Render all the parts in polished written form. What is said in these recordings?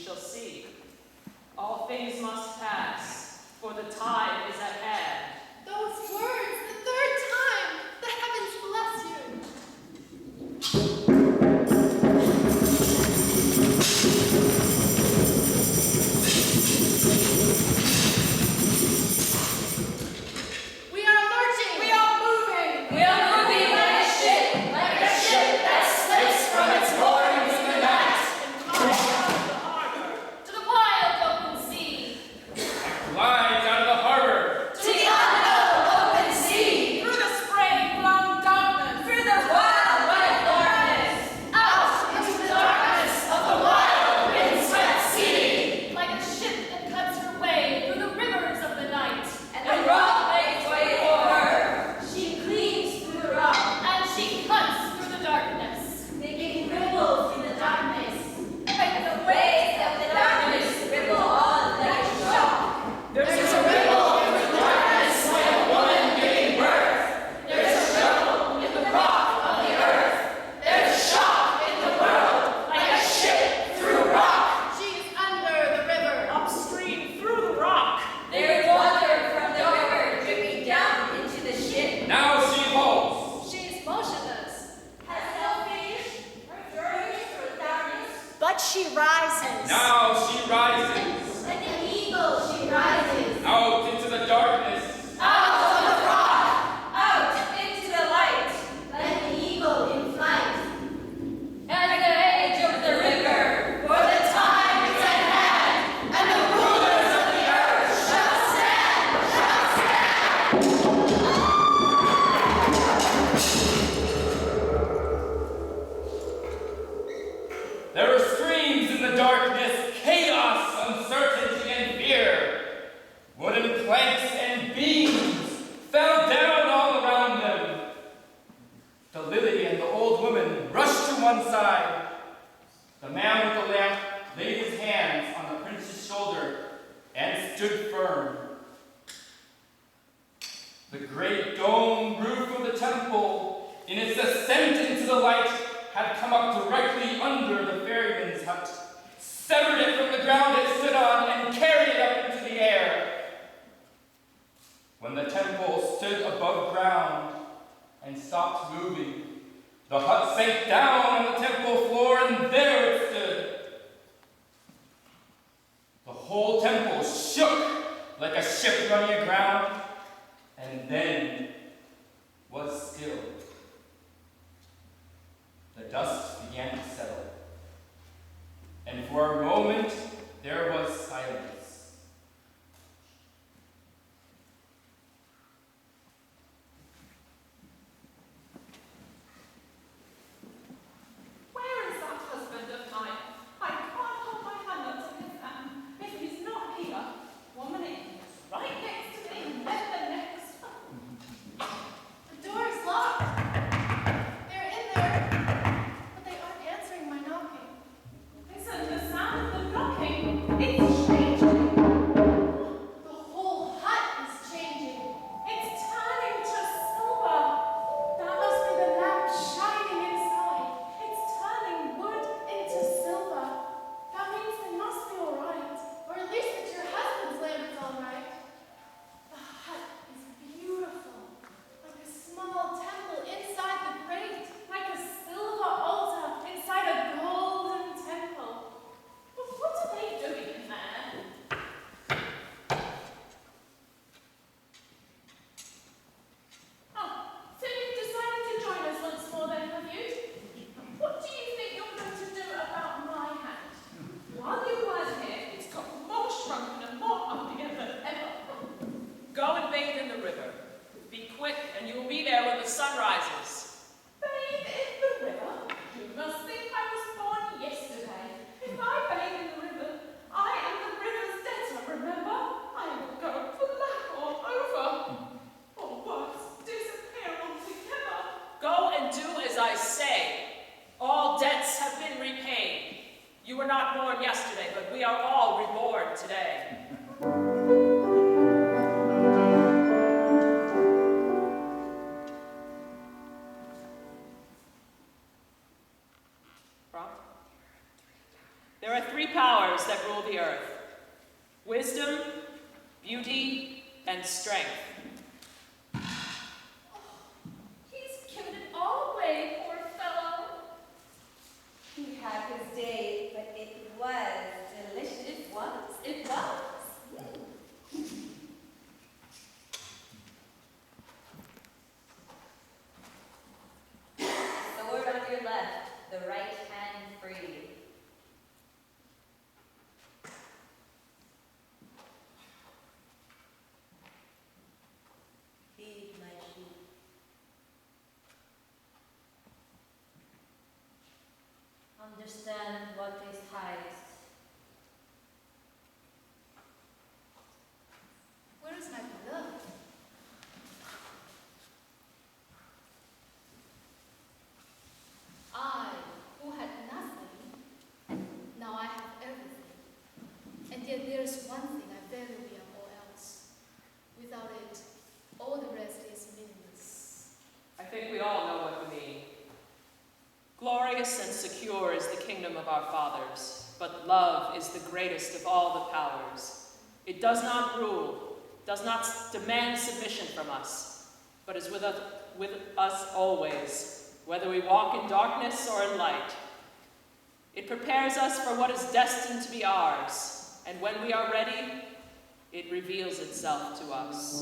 shall see. All things must pass, for the time is at hand. Those words, the third time! The heavens bless you! We are marching! We are moving! We are moving like a ship that slips from its moorings in the night. To the wild open sea! Glides out of the harbor. To the unknown open sea. Through the spray-flung darkness! Through the wild white darkness. Out into the darkness of the wild windswept sea. Like a ship that cuts her way through the rivers of the night. And the rock makes way for her. She cleaves through the rock. And she cuts through the darkness. Making ripples in the darkness. And the waves of the darkness ripple on like a shock. There's a ripple in the darkness like a woman giving birth. There's a ripple in the rock of the earth. There's a shock in the world like a ship through rock. She is under the river. Upstream through the rock. There is water from the river dripping down into the ship. Now she halts. She is motionless. Has no finished her journey through the darkness. But she rises. Now she rises. Like an eagle she rises. Out into the darkness. Out on the rock. Out into the light. Like an eagle in flight. At the edge of the river. For the time is at hand. And the rulers of the earth shall stand. Shall stand. There were screams in the darkness, chaos, uncertainty, and fear. Wooden planks and beams fell down all around them. The lily and the old woman rushed to one side. The man with the lamp laid his hands on the prince's shoulder and stood firm. The great dome roof of the temple, in its ascent into the light, had come up directly under the ferryman's hut, severed it from the ground it stood on, and carried it up into the air. When the temple stood above ground and stopped moving, the hut sank down on the temple floor, and there it stood. The whole temple shook like a ship running aground, and then was still. The dust began to settle, and for a moment there was silence. Where is that husband of mine? I can't hold my hand up to his hand. If he's not here, 1 minute he's right next to me, then the next. The door is locked. They're in there, but they aren't answering my knocking. Listen, the sound of the knocking. It's changing. The whole hut is changing. It's turning to silver. That must be the lamp shining inside. It's turning wood Into silver. That means they must be all right. Or at least that your husband's lamp is all right. The hut is beautiful. Like a small temple inside the grate. like a silver altar inside a golden temple. But what are they doing in there? that rule the earth: wisdom, beauty, and strength. He's given it all away, poor fellow. He had his day, but it was delicious. It was. It was. Sword on your left, the right hand free. Feed my sheep. Understand what is highest. Where is my beloved? I, who had nothing, now I have everything. And yet there is one thing I value beyond all else. Without it, all the rest is meaningless. I think we all know what you mean. Glorious and secure is the kingdom of our fathers, but love is the greatest of all the powers. It does not rule, does not demand submission from us, but is with us always, whether we walk in darkness or in light. It prepares us for what is destined to be ours, and when we are ready, it reveals itself to us.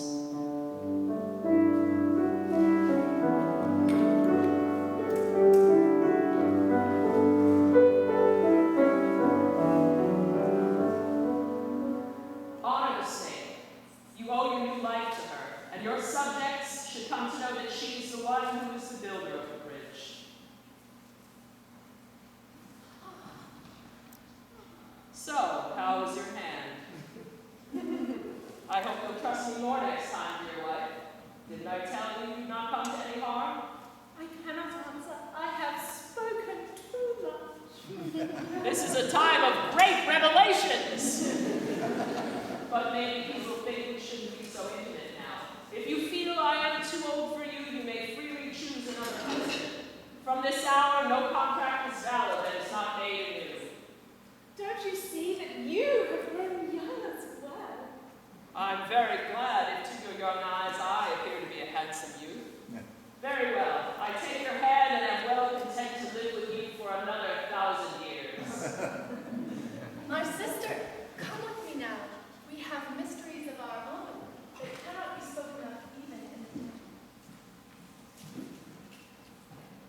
Honor the snake. You owe your new life to her, and your subjects should come to know that she is the one who is the builder of the bridge. So, how is your hand? I hope you'll trust me more next time, dear wife. Didn't I tell you you'd not come to any harm? I cannot answer. I have spoken too much. This is a time of great revelations. But maybe people think we shouldn't be so intimate now. If you feel I am too old for you, you may freely choose another husband. From this hour, no contract is valid that is not made anew. Don't you see that you have grown young as well? I'm very glad if to your young eyes I appear to be a handsome youth. Very well. I take your hand and am well content to live with you for another 1,000 years. My sister, come with me now. We have mysteries of our own that cannot be spoken of even in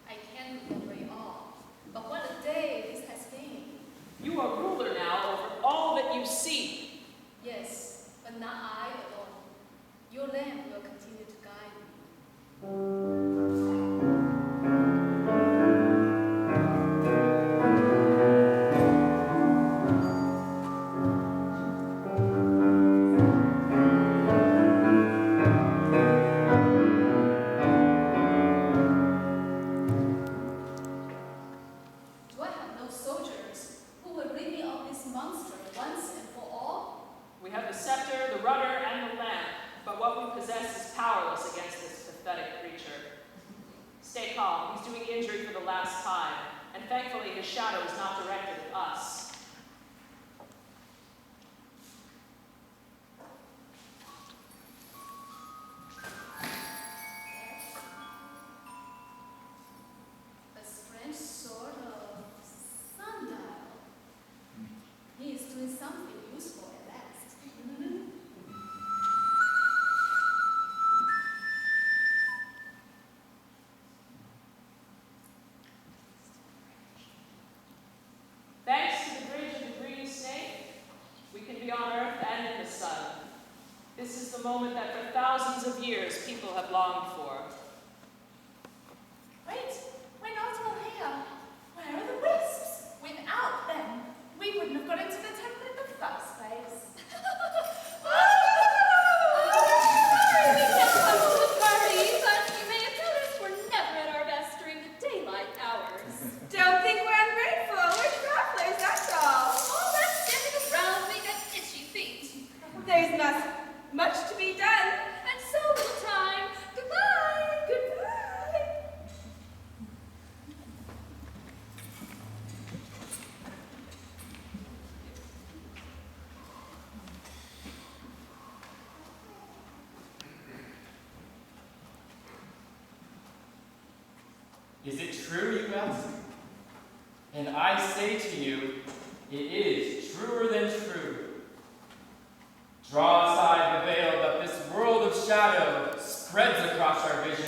I can't remember it all, but what a day this has been. You are ruler now over all that you see. Yes, but not I alone. Your lamp will continue to guide me. Do I have no soldiers who will rid me of this monster once and for all? We have the scepter, the rudder, and the lamp, but what we possess is powerless against this pathetic creature. Stay calm. He's doing injury for the last time, and thankfully his shadow is not directed at us. A strange sort of sundial. He is doing something useful at last. Thanks to the bridge of the green snake, we can be on Earth and in the sun. This is the moment that for thousands of years people have longed for. Wait, we're not all here. Where are the wisps? Without them, we wouldn't have got into the temple in the first place. Sorry we can't come to the party, but you may have noticed we're never at our best during the daylight hours. Don't think we're ungrateful. We're travelers, that's all. All that standing around we get itchy feet. There's not much to be done. And so little time. Goodbye. Goodbye. true, you ask? And I say to you, it is truer than true. Draw aside the veil that this world of shadow spreads across our vision.